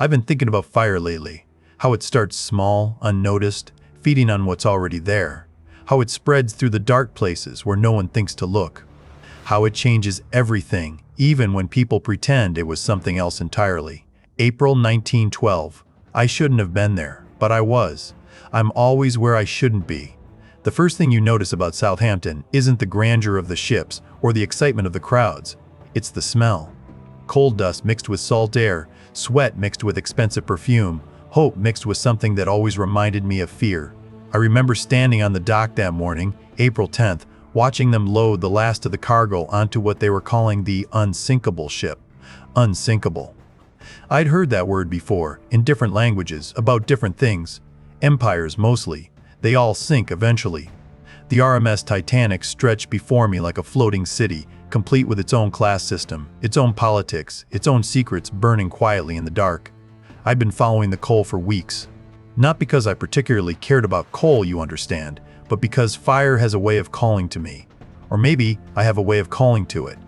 I've been thinking about fire lately. How it starts small, unnoticed, feeding on what's already there. How it spreads through the dark places where no one thinks to look. How it changes everything, even when people pretend it was something else entirely. April 1912. I shouldn't have been there, but I was. I'm always where I shouldn't be. The first thing you notice about Southampton isn't the grandeur of the ships or the excitement of the crowds. It's the smell. Coal dust mixed with salt air, sweat mixed with expensive perfume, hope mixed with something that always reminded me of fear. I remember standing on the dock that morning, April 10th, watching them load the last of the cargo onto what they were calling the Unsinkable ship. Unsinkable. I'd heard that word before, in different languages, about different things. Empires mostly. They all sink eventually. The RMS Titanic stretched before me like a floating city, complete with its own class system, its own politics, its own secrets burning quietly in the dark. I'd been following the coal for weeks. Not because I particularly cared about coal, you understand, but because fire has a way of calling to me. Or maybe I have a way of calling to it.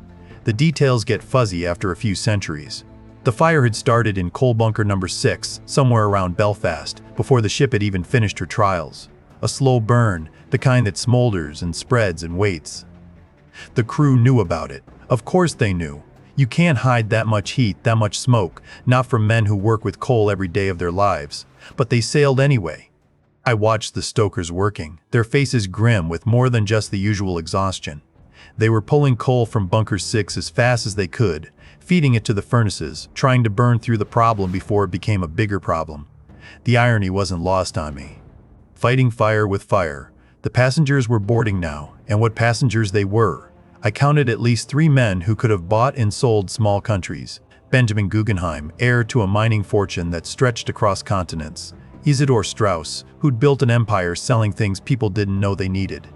The details get fuzzy after a few centuries. The fire had started in coal bunker number 6, somewhere around Belfast, before the ship had even finished her trials. A slow burn, the kind that smolders and spreads and waits. The crew knew about it. Of course they knew. You can't hide that much heat, that much smoke, not from men who work with coal every day of their lives. But they sailed anyway. I watched the stokers working, their faces grim with more than just the usual exhaustion. They were pulling coal from bunker 6 as fast as they could, feeding it to the furnaces, trying to burn through the problem before it became a bigger problem. The irony wasn't lost on me. Fighting fire with fire. The passengers were boarding now, and what passengers they were. I counted at least 3 men who could have bought and sold small countries. Benjamin Guggenheim, heir to a mining fortune that stretched across continents. Isidor Straus, who'd built an empire selling things people didn't know they needed.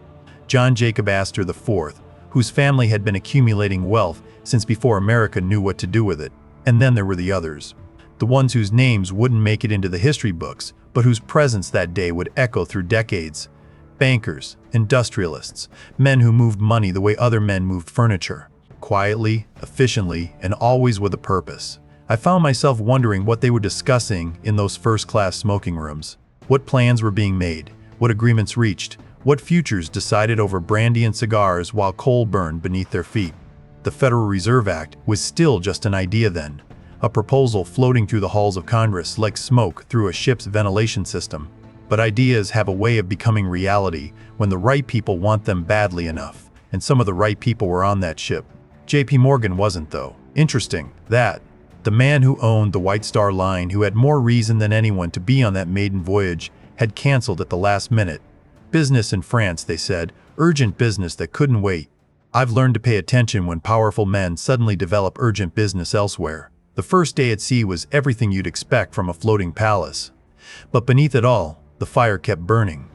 John Jacob Astor IV, whose family had been accumulating wealth since before America knew what to do with it. And then there were the others. The ones whose names wouldn't make it into the history books, but whose presence that day would echo through decades. Bankers, industrialists, men who moved money the way other men moved furniture. Quietly, efficiently, and always with a purpose. I found myself wondering what they were discussing in those first-class smoking rooms. What plans were being made, what agreements reached, what futures decided over brandy and cigars while coal burned beneath their feet. The Federal Reserve Act was still just an idea then. A proposal floating through the halls of Congress like smoke through a ship's ventilation system. But ideas have a way of becoming reality when the right people want them badly enough, and some of the right people were on that ship. J.P. Morgan wasn't, though. Interesting, that. The man who owned the White Star Line, who had more reason than anyone to be on that maiden voyage, had canceled at the last minute. Business in France, they said, urgent business that couldn't wait. I've learned to pay attention when powerful men suddenly develop urgent business elsewhere. The first day at sea was everything you'd expect from a floating palace. But beneath it all, the fire kept burning.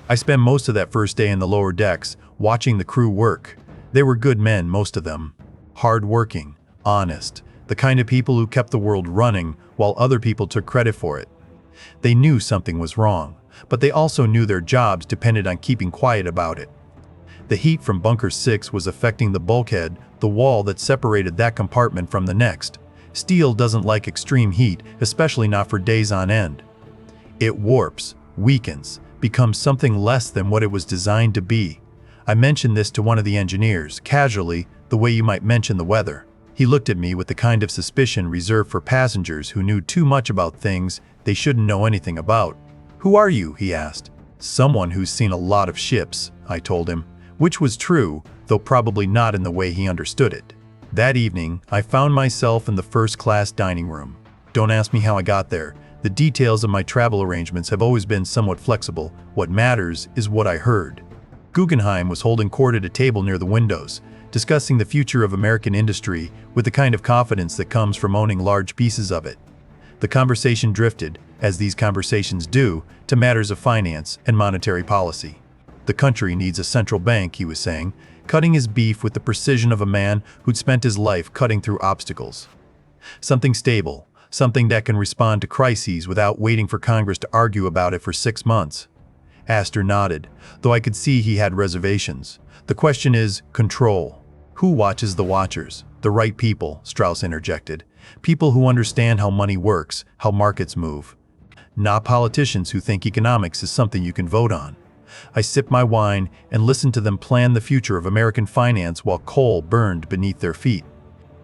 I spent most of that first day in the lower decks, watching the crew work. They were good men, most of them. Hard-working, honest, the kind of people who kept the world running while other people took credit for it. They knew something was wrong, but they also knew their jobs depended on keeping quiet about it. The heat from bunker 6 was affecting the bulkhead, the wall that separated that compartment from the next. Steel doesn't like extreme heat, especially not for days on end. It warps, weakens, becomes something less than what it was designed to be. I mentioned this to one of the engineers, casually, the way you might mention the weather. He looked at me with the kind of suspicion reserved for passengers who knew too much about things they shouldn't know anything about. "Who are you?" he asked. "Someone who's seen a lot of ships," I told him, which was true, though probably not in the way he understood it. That evening, I found myself in the first-class dining room. Don't ask me how I got there. The details of my travel arrangements have always been somewhat flexible. What matters is what I heard. Guggenheim was holding court at a table near the windows, discussing the future of American industry with the kind of confidence that comes from owning large pieces of it. The conversation drifted, as these conversations do, to matters of finance and monetary policy. The country needs a central bank, he was saying, cutting his beef with the precision of a man who'd spent his life cutting through obstacles. Something stable, something that can respond to crises without waiting for Congress to argue about it for 6 months. Astor nodded, though I could see he had reservations. The question is control. Who watches the watchers? The right people, Straus interjected. People who understand how money works, how markets move. Not politicians who think economics is something you can vote on. I sipped my wine and listened to them plan the future of American finance while coal burned beneath their feet.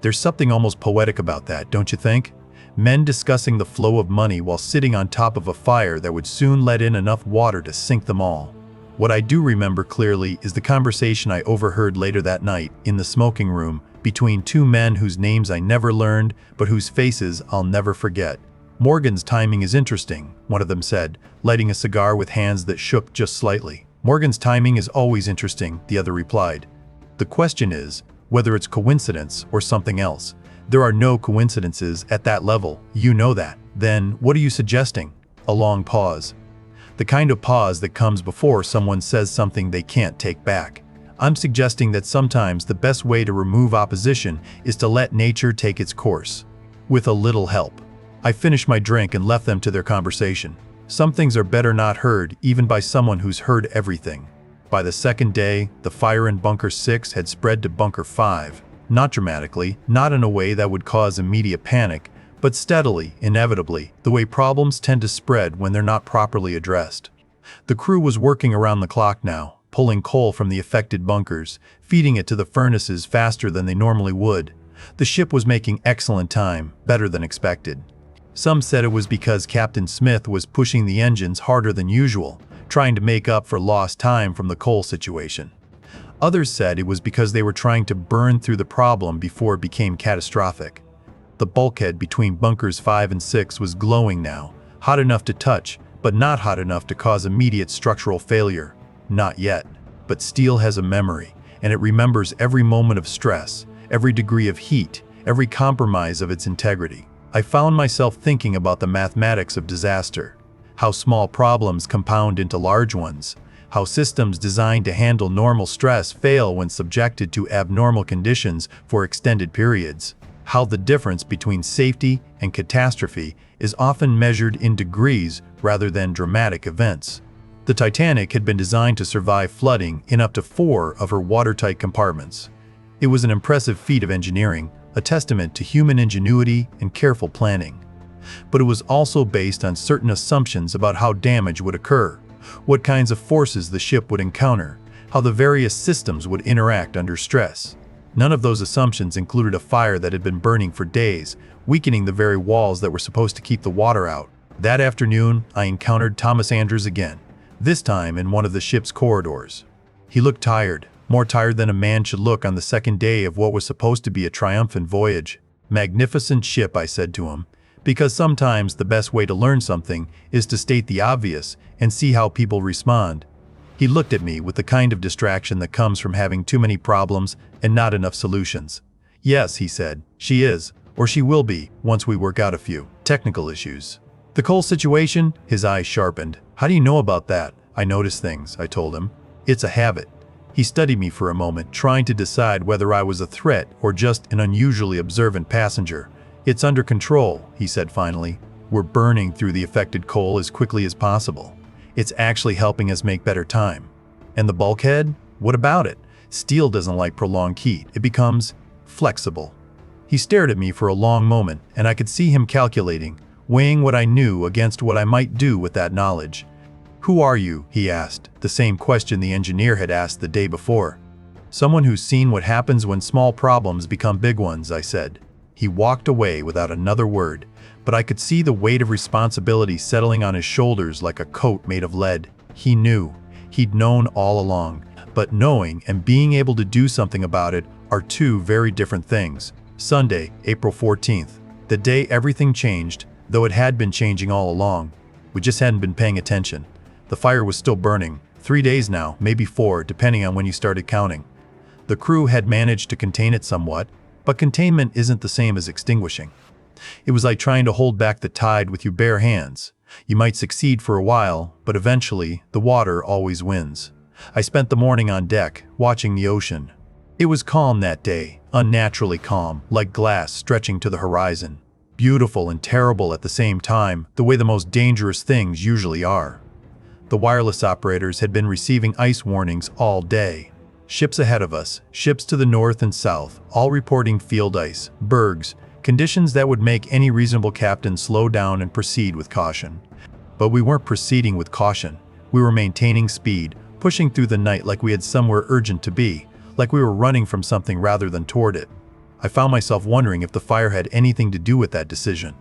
There's something almost poetic about that, don't you think? Men discussing the flow of money while sitting on top of a fire that would soon let in enough water to sink them all. What I do remember clearly is the conversation I overheard later that night in the smoking room between two men whose names I never learned, but whose faces I'll never forget. "Morgan's timing is interesting," one of them said, lighting a cigar with hands that shook just slightly. "Morgan's timing is always interesting," the other replied. "The question is whether it's coincidence or something else. There are no coincidences at that level, you know that. Then, what are you suggesting?" A long pause. The kind of pause that comes before someone says something they can't take back. "I'm suggesting that sometimes the best way to remove opposition is to let nature take its course. With a little help." I finished my drink and left them to their conversation. Some things are better not heard, even by someone who's heard everything. By the second day, the fire in Bunker 6 had spread to Bunker 5. Not dramatically, not in a way that would cause immediate panic, but steadily, inevitably, the way problems tend to spread when they're not properly addressed. The crew was working around the clock now, pulling coal from the affected bunkers, feeding it to the furnaces faster than they normally would. The ship was making excellent time, better than expected. Some said it was because Captain Smith was pushing the engines harder than usual, trying to make up for lost time from the coal situation. Others said it was because they were trying to burn through the problem before it became catastrophic. The bulkhead between bunkers 5 and 6 was glowing now, hot enough to touch, but not hot enough to cause immediate structural failure. Not yet. But steel has a memory, and it remembers every moment of stress, every degree of heat, every compromise of its integrity. I found myself thinking about the mathematics of disaster, how small problems compound into large ones, how systems designed to handle normal stress fail when subjected to abnormal conditions for extended periods, how the difference between safety and catastrophe is often measured in degrees rather than dramatic events. The Titanic had been designed to survive flooding in up to 4 of her watertight compartments. It was an impressive feat of engineering, a testament to human ingenuity and careful planning. But it was also based on certain assumptions about how damage would occur, what kinds of forces the ship would encounter, how the various systems would interact under stress. None of those assumptions included a fire that had been burning for days, weakening the very walls that were supposed to keep the water out. That afternoon, I encountered Thomas Andrews again, this time in one of the ship's corridors. He looked tired, more tired than a man should look on the second day of what was supposed to be a triumphant voyage. "Magnificent ship," I said to him, because sometimes the best way to learn something is to state the obvious and see how people respond. He looked at me with the kind of distraction that comes from having too many problems and not enough solutions. "Yes," he said, "she is, or she will be, once we work out a few technical issues." "The coal situation?" His eyes sharpened. "How do you know about that?" "I notice things," I told him. "It's a habit." He studied me for a moment, trying to decide whether I was a threat or just an unusually observant passenger. "It's under control," he said finally. "We're burning through the affected coal as quickly as possible. It's actually helping us make better time." "And the bulkhead? What about it?" "Steel doesn't like prolonged heat. It becomes flexible." He stared at me for a long moment, and I could see him calculating, weighing what I knew against what I might do with that knowledge. "Who are you?" he asked, the same question the engineer had asked the day before. "Someone who's seen what happens when small problems become big ones," I said. He walked away without another word, but I could see the weight of responsibility settling on his shoulders like a coat made of lead. He knew. He'd known all along. But knowing and being able to do something about it are two very different things. Sunday, April 14th. The day everything changed, though it had been changing all along. We just hadn't been paying attention. The fire was still burning, 3 days now, maybe 4, depending on when you started counting. The crew had managed to contain it somewhat, but containment isn't the same as extinguishing. It was like trying to hold back the tide with your bare hands. You might succeed for a while, but eventually, the water always wins. I spent the morning on deck, watching the ocean. It was calm that day, unnaturally calm, like glass stretching to the horizon. Beautiful and terrible at the same time, the way the most dangerous things usually are. The wireless operators had been receiving ice warnings all day. Ships ahead of us, ships to the north and south, all reporting field ice, bergs, Conditions that would make any reasonable captain slow down and proceed with caution. But we weren't proceeding with caution. We were maintaining speed, pushing through the night like we had somewhere urgent to be, like we were running from something rather than toward it. I found myself wondering if the fire had anything to do with that decision.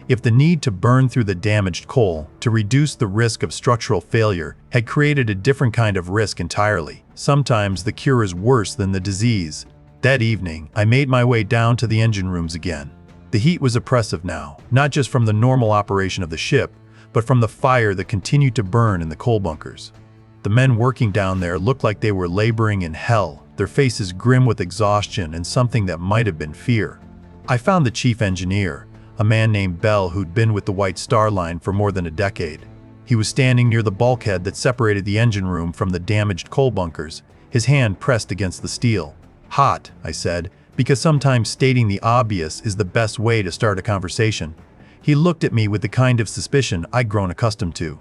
If the need to burn through the damaged coal to reduce the risk of structural failure had created a different kind of risk entirely. Sometimes the cure is worse than the disease. That evening, I made my way down to the engine rooms again. The heat was oppressive now, not just from the normal operation of the ship, but from the fire that continued to burn in the coal bunkers. The men working down there looked like they were laboring in hell, their faces grim with exhaustion and something that might have been fear. I found the chief engineer, a man named Bell who'd been with the White Star Line for more than a decade. He was standing near the bulkhead that separated the engine room from the damaged coal bunkers, his hand pressed against the steel. "Hot," I said, because sometimes stating the obvious is the best way to start a conversation. He looked at me with the kind of suspicion I'd grown accustomed to.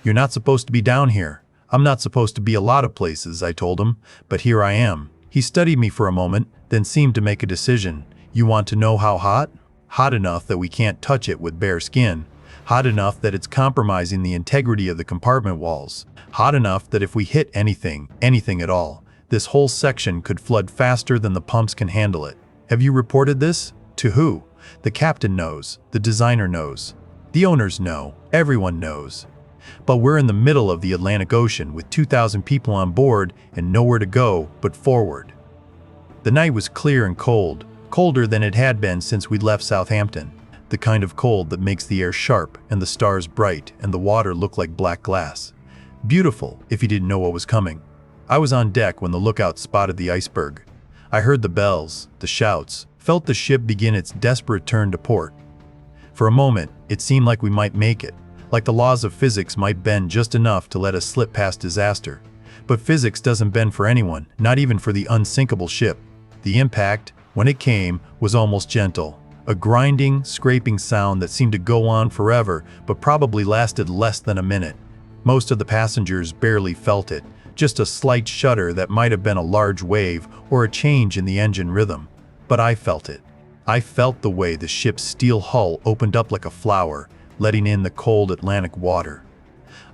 "You're not supposed to be down here." "I'm not supposed to be a lot of places," I told him, "but here I am." He studied me for a moment, then seemed to make a decision. "You want to know how hot?" "Hot enough that we can't touch it with bare skin. Hot enough that it's compromising the integrity of the compartment walls. Hot enough that if we hit anything at all, this whole section could flood faster than the pumps can handle it." "Have you reported this?" "To who?" "The captain knows. The designer knows. The owners know. Everyone knows. But we're in the middle of the Atlantic Ocean with 2,000 people on board and nowhere to go but forward." The night was clear and cold, colder than it had been since we'd left Southampton. The kind of cold that makes the air sharp and the stars bright and the water look like black glass. Beautiful if you didn't know what was coming. I was on deck when the lookout spotted the iceberg. I heard the bells, the shouts, felt the ship begin its desperate turn to port. For a moment, it seemed like we might make it, like the laws of physics might bend just enough to let us slip past disaster. But physics doesn't bend for anyone, not even for the unsinkable ship. The impact, when it came, was almost gentle. A grinding, scraping sound that seemed to go on forever, but probably lasted less than a minute. Most of the passengers barely felt it, just a slight shudder that might have been a large wave or a change in the engine rhythm. But I felt it. I felt the way the ship's steel hull opened up like a flower, letting in the cold Atlantic water.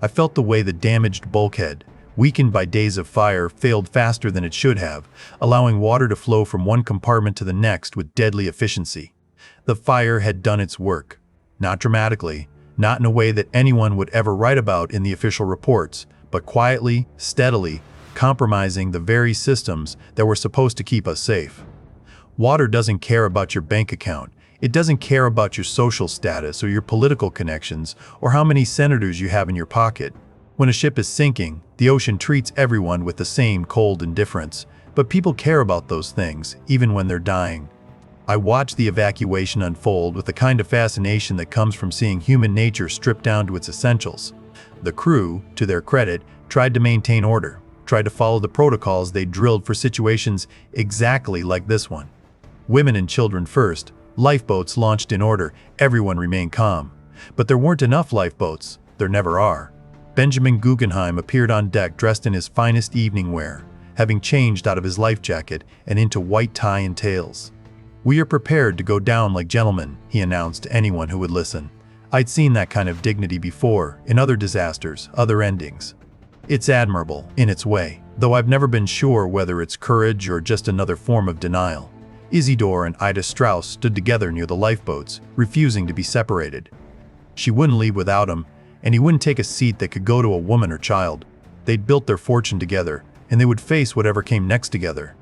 I felt the way the damaged bulkhead, weakened by days of fire, failed faster than it should have, allowing water to flow from one compartment to the next with deadly efficiency. The fire had done its work. Not dramatically, not in a way that anyone would ever write about in the official reports, but quietly, steadily, compromising the very systems that were supposed to keep us safe. Water doesn't care about your bank account. It doesn't care about your social status or your political connections or how many senators you have in your pocket. When a ship is sinking, the ocean treats everyone with the same cold indifference, but people care about those things, even when they're dying. I watched the evacuation unfold with the kind of fascination that comes from seeing human nature stripped down to its essentials. The crew, to their credit, tried to maintain order, tried to follow the protocols they drilled for situations exactly like this one. Women and children first. Lifeboats launched in order, everyone remained calm. But there weren't enough lifeboats, there never are. Benjamin Guggenheim appeared on deck dressed in his finest evening wear, having changed out of his life jacket and into white tie and tails. "We are prepared to go down like gentlemen," he announced to anyone who would listen. I'd seen that kind of dignity before, in other disasters, other endings. It's admirable, in its way, though I've never been sure whether it's courage or just another form of denial. Isidor and Isidor Straus stood together near the lifeboats, refusing to be separated. She wouldn't leave without him, and he wouldn't take a seat that could go to a woman or child. They'd built their fortune together, and they would face whatever came next together.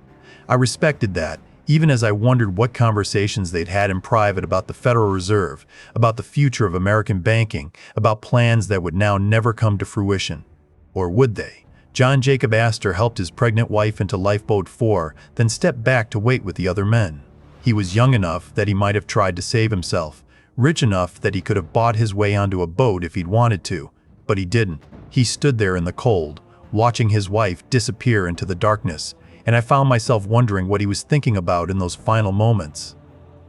I respected that, even as I wondered what conversations they'd had in private about the Federal Reserve, about the future of American banking, about plans that would now never come to fruition. Or would they? John Jacob Astor helped his pregnant wife into Lifeboat 4, then stepped back to wait with the other men. He was young enough that he might have tried to save himself, rich enough that he could have bought his way onto a boat if he'd wanted to, but he didn't. He stood there in the cold, watching his wife disappear into the darkness, and I found myself wondering what he was thinking about in those final moments.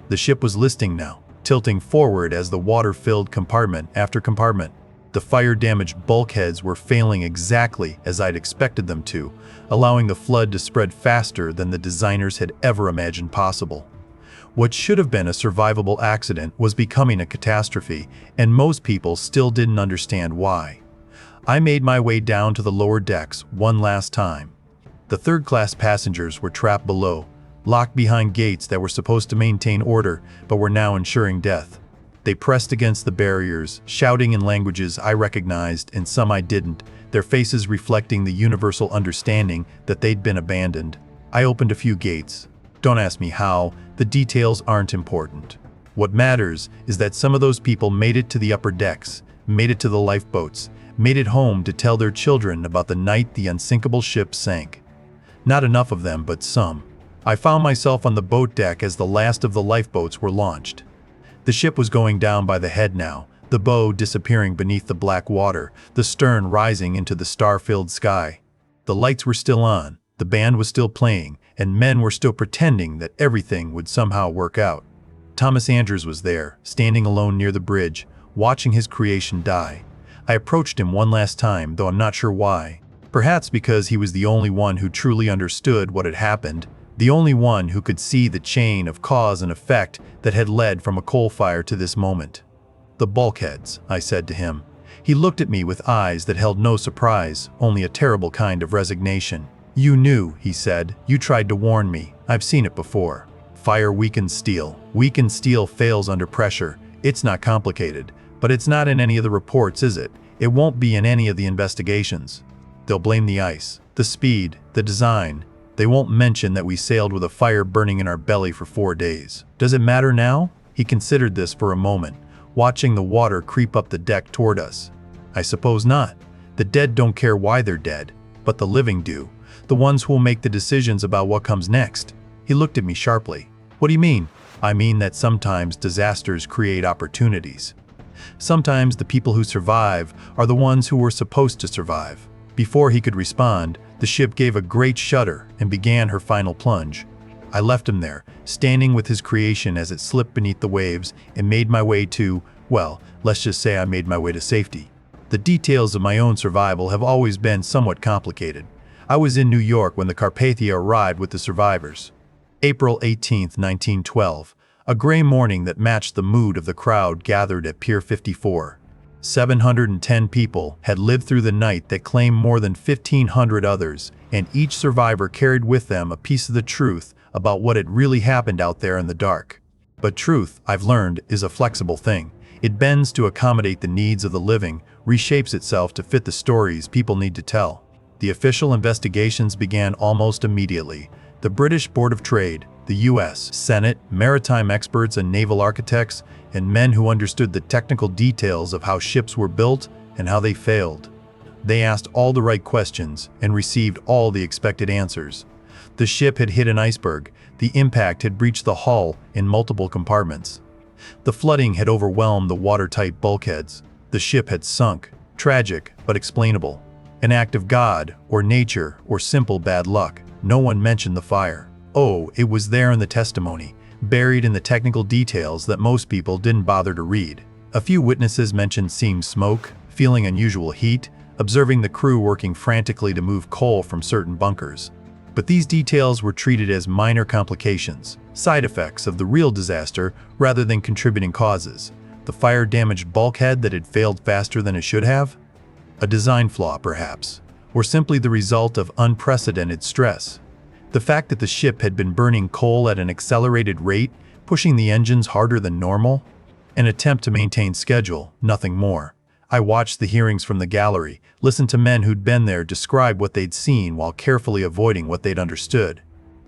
The ship was listing now, tilting forward as the water filled compartment after compartment. The fire-damaged bulkheads were failing exactly as I'd expected them to, allowing the flood to spread faster than the designers had ever imagined possible. What should have been a survivable accident was becoming a catastrophe, and most people still didn't understand why. I made my way down to the lower decks one last time. The third-class passengers were trapped below, locked behind gates that were supposed to maintain order but were now ensuring death. They pressed against the barriers, shouting in languages I recognized and some I didn't, their faces reflecting the universal understanding that they'd been abandoned. I opened a few gates. Don't ask me how, the details aren't important. What matters is that some of those people made it to the upper decks, made it to the lifeboats, made it home to tell their children about the night the Unsinkable ship sank. Not enough of them, but some. I found myself on the boat deck as the last of the lifeboats were launched. The ship was going down by the head now, the bow disappearing beneath the black water, the stern rising into the star-filled sky. The lights were still on, the band was still playing, and men were still pretending that everything would somehow work out. Thomas Andrews was there, standing alone near the bridge, watching his creation die. I approached him one last time, though I'm not sure why. Perhaps because he was the only one who truly understood what had happened, the only one who could see the chain of cause and effect that had led from a coal fire to this moment. "The bulkheads," I said to him. He looked at me with eyes that held no surprise, only a terrible kind of resignation. "You knew," he said. "You tried to warn me. I've seen it before. Fire weakens steel. Weakened steel fails under pressure. It's not complicated. But it's not in any of the reports, is it? It won't be in any of the investigations. They'll blame the ice, the speed, the design. They won't mention that we sailed with a fire burning in our belly for 4 days. Does it matter now?" He considered this for a moment, watching the water creep up the deck toward us. "I suppose not. The dead don't care why they're dead, but the living do. The ones who will make the decisions about what comes next." He looked at me sharply. "What do you mean?" "I mean that sometimes disasters create opportunities. Sometimes the people who survive are the ones who were supposed to survive." Before he could respond, the ship gave a great shudder and began her final plunge. I left him there, standing with his creation as it slipped beneath the waves, and made my way to, well, let's just say I made my way to safety. The details of my own survival have always been somewhat complicated. I was in New York when the Carpathia arrived with the survivors. April 18, 1912, a gray morning that matched the mood of the crowd gathered at Pier 54. 710 people had lived through the night that claimed more than 1,500 others, and each survivor carried with them a piece of the truth about what had really happened out there in the dark. But truth, I've learned, is a flexible thing. It bends to accommodate the needs of the living, reshapes itself to fit the stories people need to tell. The official investigations began almost immediately. The British Board of Trade, the U.S. Senate, maritime experts and naval architects, and men who understood the technical details of how ships were built and how they failed. They asked all the right questions and received all the expected answers. The ship had hit an iceberg. The impact had breached the hull in multiple compartments. The flooding had overwhelmed the watertight bulkheads. The ship had sunk. Tragic, but explainable. An act of God, or nature, or simple bad luck. No one mentioned the fire. Oh, it was there in the testimony, buried in the technical details that most people didn't bother to read. A few witnesses mentioned seeing smoke, feeling unusual heat, observing the crew working frantically to move coal from certain bunkers. But these details were treated as minor complications, side effects of the real disaster rather than contributing causes. The fire-damaged bulkhead that had failed faster than it should have? A design flaw, perhaps, or simply the result of unprecedented stress. The fact that the ship had been burning coal at an accelerated rate, pushing the engines harder than normal? An attempt to maintain schedule, nothing more. I watched the hearings from the gallery, listened to men who'd been there describe what they'd seen while carefully avoiding what they'd understood.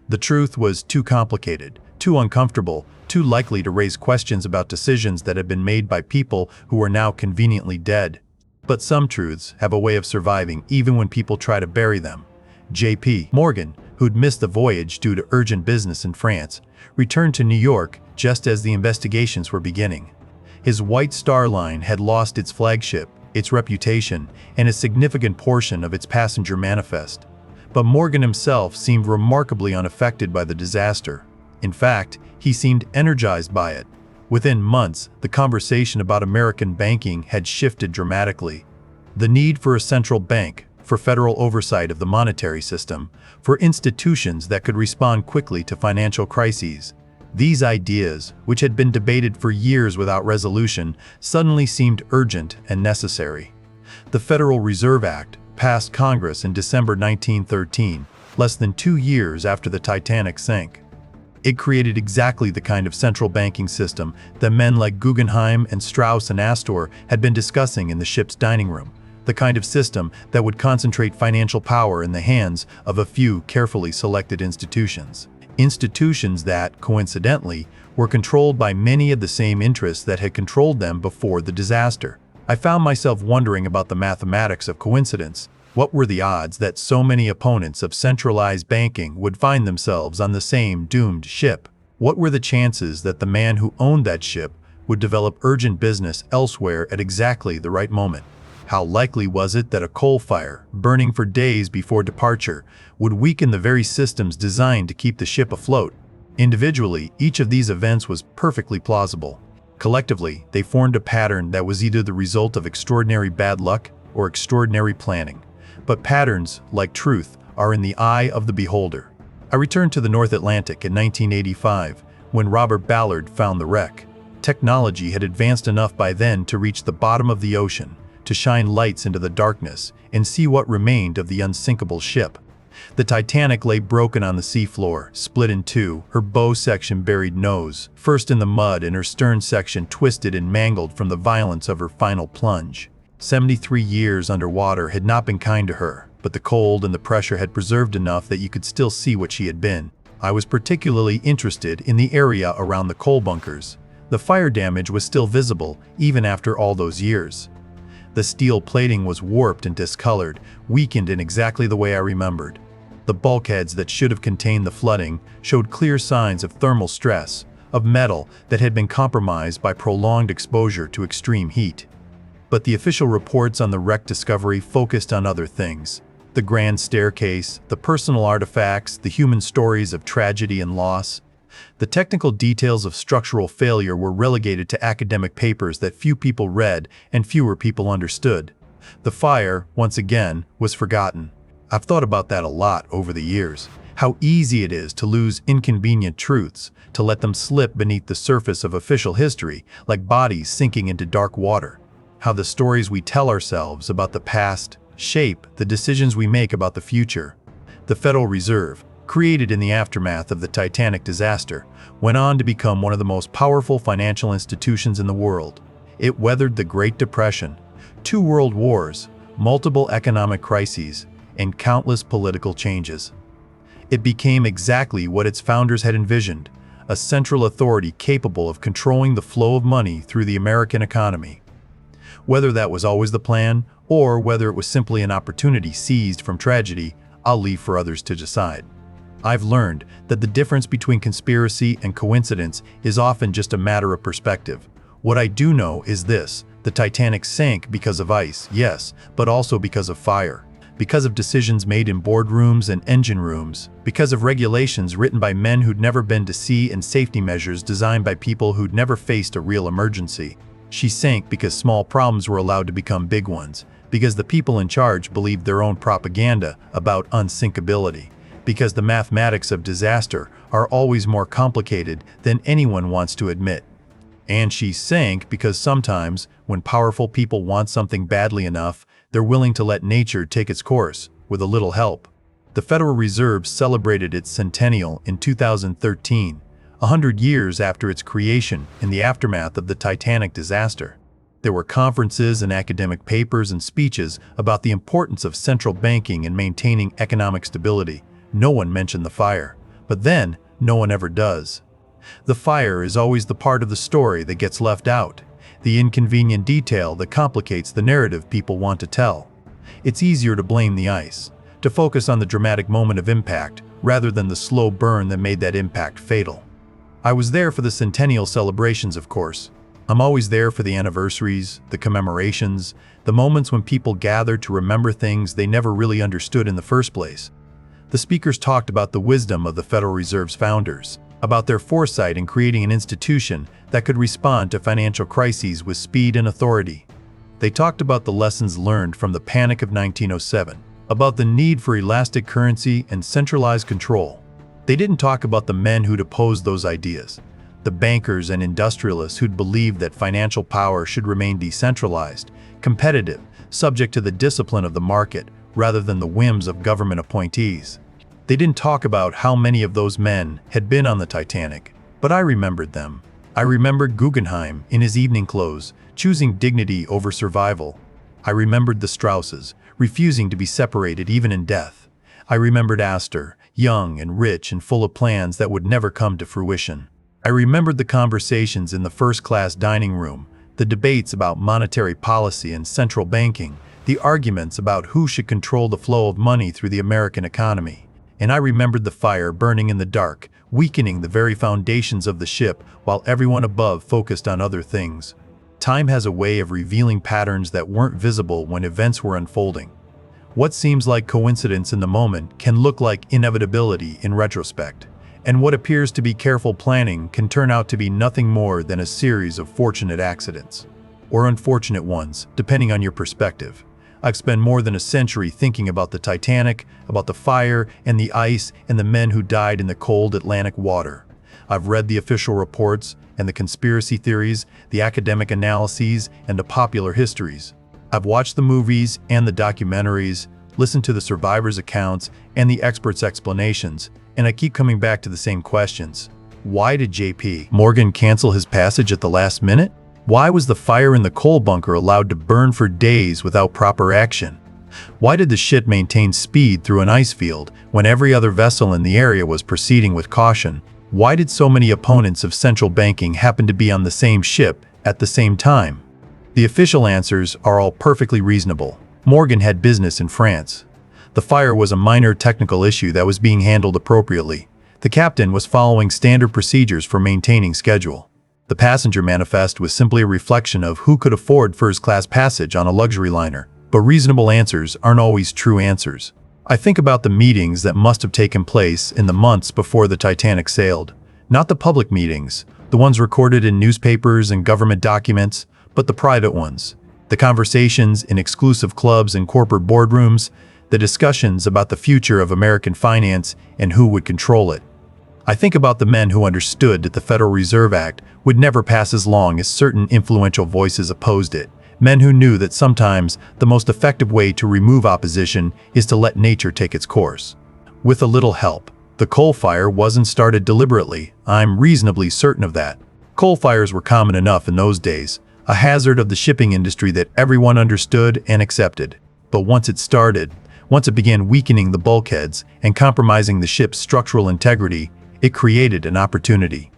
The truth was too complicated, too uncomfortable, too likely to raise questions about decisions that had been made by people who were now conveniently dead. But some truths have a way of surviving even when people try to bury them. J.P. Morgan, who'd missed the voyage due to urgent business in France, returned to New York just as the investigations were beginning. His White Star Line had lost its flagship, its reputation, and a significant portion of its passenger manifest. But Morgan himself seemed remarkably unaffected by the disaster. In fact, he seemed energized by it. Within months, the conversation about American banking had shifted dramatically. The need for a central bank, for federal oversight of the monetary system, for institutions that could respond quickly to financial crises. These ideas, which had been debated for years without resolution, suddenly seemed urgent and necessary. The Federal Reserve Act passed Congress in December 1913, less than 2 years after the Titanic sank. It created exactly the kind of central banking system that men like Guggenheim and Straus and Astor had been discussing in the ship's dining room, the kind of system that would concentrate financial power in the hands of a few carefully selected institutions. Institutions that, coincidentally, were controlled by many of the same interests that had controlled them before the disaster. I found myself wondering about the mathematics of coincidence. What were the odds that so many opponents of centralized banking would find themselves on the same doomed ship? What were the chances that the man who owned that ship would develop urgent business elsewhere at exactly the right moment? How likely was it that a coal fire, burning for days before departure, would weaken the very systems designed to keep the ship afloat? Individually, each of these events was perfectly plausible. Collectively, they formed a pattern that was either the result of extraordinary bad luck or extraordinary planning. But patterns, like truth, are in the eye of the beholder. I returned to the North Atlantic in 1985, when Robert Ballard found the wreck. Technology had advanced enough by then to reach the bottom of the ocean, to shine lights into the darkness and see what remained of the unsinkable ship. The Titanic lay broken on the seafloor, split in two, her bow section buried nose, first in the mud and her stern section twisted and mangled from the violence of her final plunge. 73 years underwater had not been kind to her, but the cold and the pressure had preserved enough that you could still see what she had been. I was particularly interested in the area around the coal bunkers. The fire damage was still visible, even after all those years. The steel plating was warped and discolored, weakened in exactly the way I remembered. The bulkheads that should have contained the flooding showed clear signs of thermal stress, of metal that had been compromised by prolonged exposure to extreme heat. But the official reports on the wreck discovery focused on other things. The grand staircase, the personal artifacts, the human stories of tragedy and loss. The technical details of structural failure were relegated to academic papers that few people read and fewer people understood. The fire, once again, was forgotten. I've thought about that a lot over the years. How easy it is to lose inconvenient truths, to let them slip beneath the surface of official history, like bodies sinking into dark water. How the stories we tell ourselves about the past shape the decisions we make about the future. The Federal Reserve, created in the aftermath of the Titanic disaster, went on to become one of the most powerful financial institutions in the world. It weathered the Great Depression, 2 world wars, multiple economic crises, and countless political changes. It became exactly what its founders had envisioned, a central authority capable of controlling the flow of money through the American economy. Whether that was always the plan, or whether it was simply an opportunity seized from tragedy, I'll leave for others to decide. I've learned that the difference between conspiracy and coincidence is often just a matter of perspective. What I do know is this: the Titanic sank because of ice, yes, but also because of fire. Because of decisions made in boardrooms and engine rooms, because of regulations written by men who'd never been to sea and safety measures designed by people who'd never faced a real emergency. She sank because small problems were allowed to become big ones, because the people in charge believed their own propaganda about unsinkability, because the mathematics of disaster are always more complicated than anyone wants to admit. And she sank because sometimes, when powerful people want something badly enough, they're willing to let nature take its course, with a little help. The Federal Reserve celebrated its centennial in 2013, 100 years after its creation in the aftermath of the Titanic disaster. There were conferences and academic papers and speeches about the importance of central banking in maintaining economic stability. No one mentioned the fire, but then no one ever does. The fire is always the part of the story that gets left out, the inconvenient detail that complicates the narrative people want to tell. It's easier to blame the ice, to focus on the dramatic moment of impact rather than the slow burn that made that impact fatal. I was there for the centennial celebrations, of course. I'm always there for the anniversaries, the commemorations, the moments when people gather to remember things they never really understood in the first place. The speakers talked about the wisdom of the Federal Reserve's founders, about their foresight in creating an institution that could respond to financial crises with speed and authority. They talked about the lessons learned from the Panic of 1907, about the need for elastic currency and centralized control. They didn't talk about the men who'd opposed those ideas, the bankers and industrialists who'd believed that financial power should remain decentralized, competitive, subject to the discipline of the market rather than the whims of government appointees. They didn't talk about how many of those men had been on the Titanic, but I remembered them. I remembered Guggenheim in his evening clothes, choosing dignity over survival. I remembered the Strauses, refusing to be separated even in death. I remembered Astor, young and rich and full of plans that would never come to fruition. I remembered the conversations in the first-class dining room, the debates about monetary policy and central banking, the arguments about who should control the flow of money through the American economy. And I remembered the fire burning in the dark, weakening the very foundations of the ship while everyone above focused on other things. Time has a way of revealing patterns that weren't visible when events were unfolding. What seems like coincidence in the moment can look like inevitability in retrospect, and what appears to be careful planning can turn out to be nothing more than a series of fortunate accidents. Or unfortunate ones, depending on your perspective. I've spent more than a century thinking about the Titanic, about the fire and the ice and the men who died in the cold Atlantic water. I've read the official reports and the conspiracy theories, the academic analyses and the popular histories. I've watched the movies and the documentaries, listened to the survivors' accounts and the experts' explanations, and I keep coming back to the same questions. Why did J.P. Morgan cancel his passage at the last minute? Why was the fire in the coal bunker allowed to burn for days without proper action? Why did the ship maintain speed through an ice field when every other vessel in the area was proceeding with caution? Why did so many opponents of central banking happen to be on the same ship at the same time? The official answers are all perfectly reasonable. Morgan had business in France. The fire was a minor technical issue that was being handled appropriately. The captain was following standard procedures for maintaining schedule. The passenger manifest was simply a reflection of who could afford first-class passage on a luxury liner. But reasonable answers aren't always true answers. I think about the meetings that must have taken place in the months before the Titanic sailed. Not the public meetings, the ones recorded in newspapers and government documents, but the private ones. The conversations in exclusive clubs and corporate boardrooms, the discussions about the future of American finance and who would control it. I think about the men who understood that the Federal Reserve Act would never pass as long as certain influential voices opposed it. Men who knew that sometimes the most effective way to remove opposition is to let nature take its course. With a little help, the coal fire wasn't started deliberately. I'm reasonably certain of that. Coal fires were common enough in those days, a hazard of the shipping industry that everyone understood and accepted. But once it started, once it began weakening the bulkheads and compromising the ship's structural integrity, it created an opportunity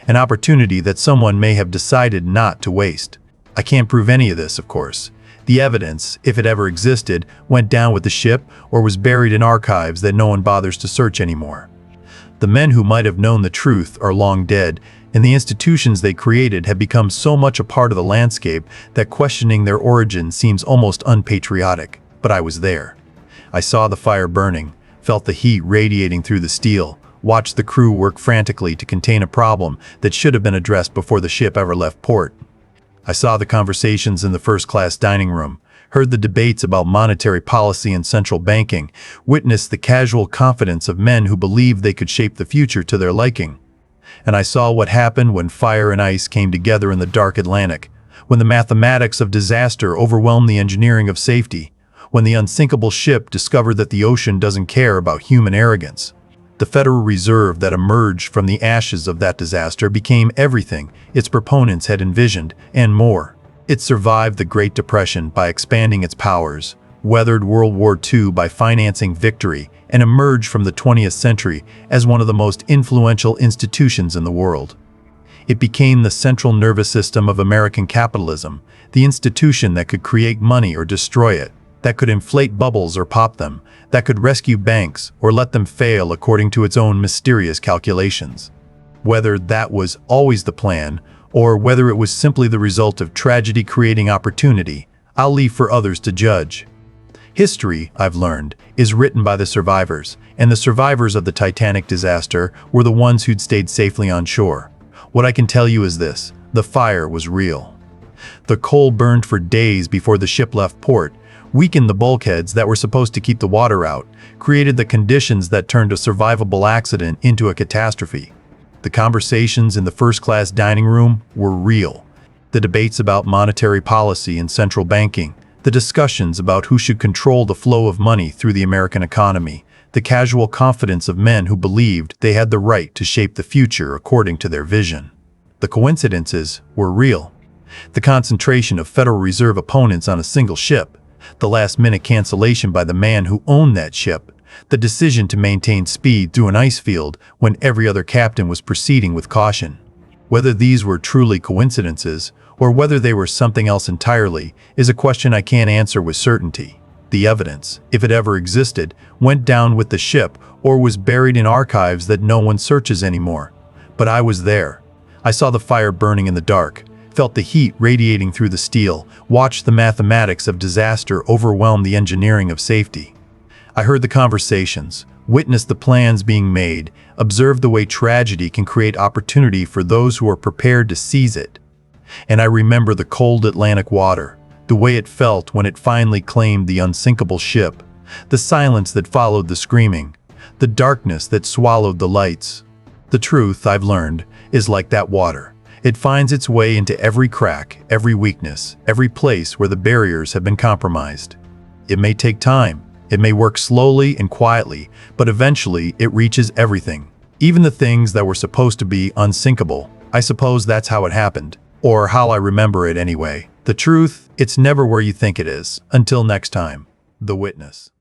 that someone may have decided not to waste. I can't prove any of this, of course. The evidence, if it ever existed, went down with the ship or was buried in archives that no one bothers to search anymore. The men who might have known the truth are long dead, and the institutions they created have become so much a part of the landscape that questioning their origin seems almost unpatriotic. But I was there. I saw the fire burning, felt the heat radiating through the steel, watched the crew work frantically to contain a problem that should have been addressed before the ship ever left port. I saw the conversations in the first-class dining room, heard the debates about monetary policy and central banking, witnessed the casual confidence of men who believed they could shape the future to their liking. And I saw what happened when fire and ice came together in the dark Atlantic, when the mathematics of disaster overwhelmed the engineering of safety, when the unsinkable ship discovered that the ocean doesn't care about human arrogance. The Federal Reserve that emerged from the ashes of that disaster became everything its proponents had envisioned and more. It survived the Great Depression by expanding its powers, weathered World War II by financing victory, and emerged from the 20th century as one of the most influential institutions in the world. It became the central nervous system of American capitalism, the institution that could create money or destroy it, that could inflate bubbles or pop them, that could rescue banks or let them fail according to its own mysterious calculations. Whether that was always the plan, or whether it was simply the result of tragedy creating opportunity, I'll leave for others to judge. History, I've learned, is written by the survivors, and the survivors of the Titanic disaster were the ones who'd stayed safely on shore. What I can tell you is this: the fire was real. The coal burned for days before the ship left port, weakened the bulkheads that were supposed to keep the water out, created the conditions that turned a survivable accident into a catastrophe. The conversations in the first-class dining room were real. The debates about monetary policy and central banking, the discussions about who should control the flow of money through the American economy, the casual confidence of men who believed they had the right to shape the future according to their vision. The coincidences were real. The concentration of Federal Reserve opponents on a single ship, the last-minute cancellation by the man who owned that ship, the decision to maintain speed through an ice field when every other captain was proceeding with caution. Whether these were truly coincidences, or whether they were something else entirely, is a question I can't answer with certainty. The evidence, if it ever existed, went down with the ship or was buried in archives that no one searches anymore. But I was there. I saw the fire burning in the dark, felt the heat radiating through the steel, watched the mathematics of disaster overwhelm the engineering of safety. I heard the conversations, witnessed the plans being made, observed the way tragedy can create opportunity for those who are prepared to seize it. And I remember the cold Atlantic water, the way it felt when it finally claimed the unsinkable ship, the silence that followed the screaming, the darkness that swallowed the lights. The truth, I've learned, is like that water. It finds its way into every crack, every weakness, every place where the barriers have been compromised. It may take time, it may work slowly and quietly, but eventually it reaches everything, even the things that were supposed to be unsinkable. I suppose that's how it happened, or how I remember it anyway. The truth, it's never where you think it is. Until next time, The Witness.